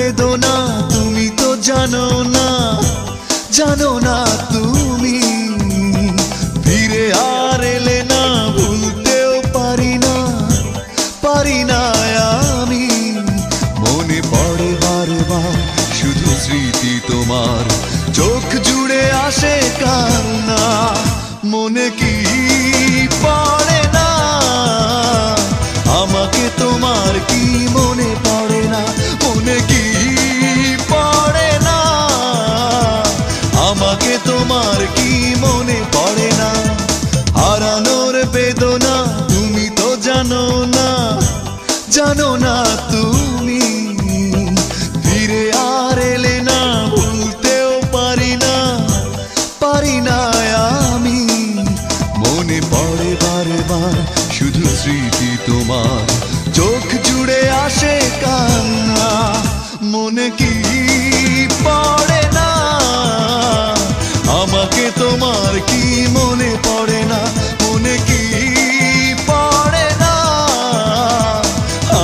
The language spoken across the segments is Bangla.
বেদনা তুমি তো জানো না, জানো না তুমি। ফিরে আর এলে না, ভুলতেও পারি না, পারি না আমি। মনে পড়ে বারবার শুধু স্মৃতি তোমার, চোখ জুড়ে আসে কান্না। মনে কি পড়ে না আমাকে তোমার, কি মনে পড়ে না, মনে কি পড়ে না আমাকে তোমার, কি মনে পড়ে না। হারানোর বেদনা তুমি তো জানো না, জানো না তুমি। ফিরে আর এলে না, ভুলতেও পারি না, পারি না আমি। মনে পড়ে বারবার শুধু স্মৃতি তোমার, চোখ জুড়ে আসে কান্না। মনে কি পড়ে না আমাকে তোমার, কি মনে পড়ে না, মনে কি পড়ে না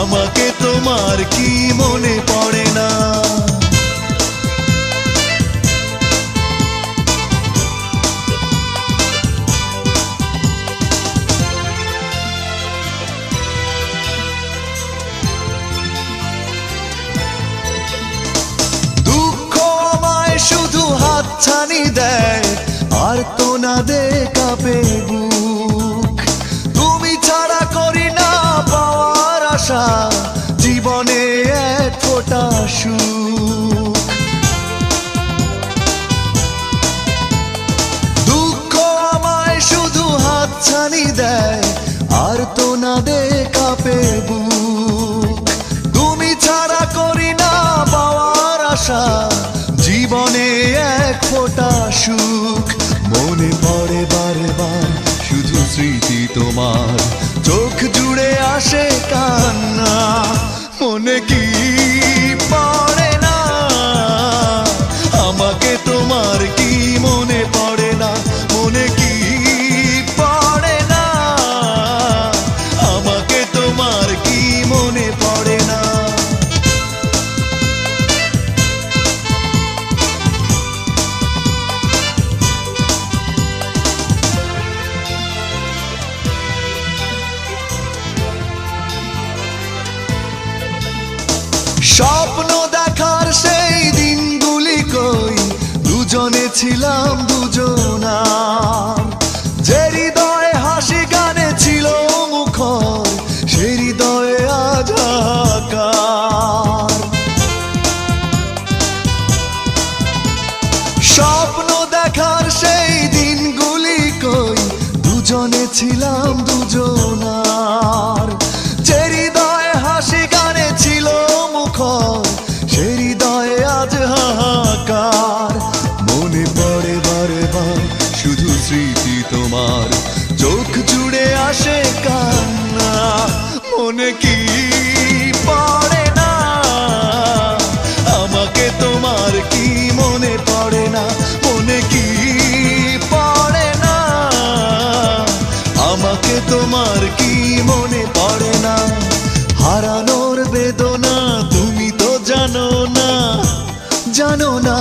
আমাকে তোমার, কি মনে পড়ে না। ছানি দেয় আর তো না দে কাঁপে বুক। তুমি ছাড়া করি না পাওয়ার আশা, জীবনে এক ফোঁটা সুখ। দুঃখ আমায় শুধু হাতছানি দেয় আর তো না দে কাঁপে বুক। তুমি ছাড়া করি না পাওয়ার আশা, জীবনে এক ফোঁটা সুখ। মনে পড়ে বারবার শুধু স্মৃতি তোমার, চোখ জুড়ে আসে কান্না। মনে কি পড়ে না আমাকে তোমার, কি মনে পড়ে না, মনে কি পড়ে না আমাকে তোমার, কি মনে পড়ে না। স্বপ্ন দেখার সেই দিনগুলি কই, দুজনে ছিলাম দুজনার। যে হৃদয়ে হাসি গানে ছিল মুখর, সে হৃদয়ে আজ হাহাকার। স্বপ্ন দেখার সেই দিনগুলি কই, দুজনে ছিলাম দুজনার। যে হৃদয়ে হাসি গানে ছিল মুখর, সে হৃদয়ে আজ হাহাকার। মনে পড়ে বারবার শুধু স্মৃতি তোমার, চোখ জুড়ে আসে কান্না। মনে কি পড়ে না আমাকে তোমার, কি মনে পড়ে না, মনে কি পড়ে না আমাকে তোমার, কি মনে পড়ে না। হারানোর বেদনা তুমি তো জানো না, জানো না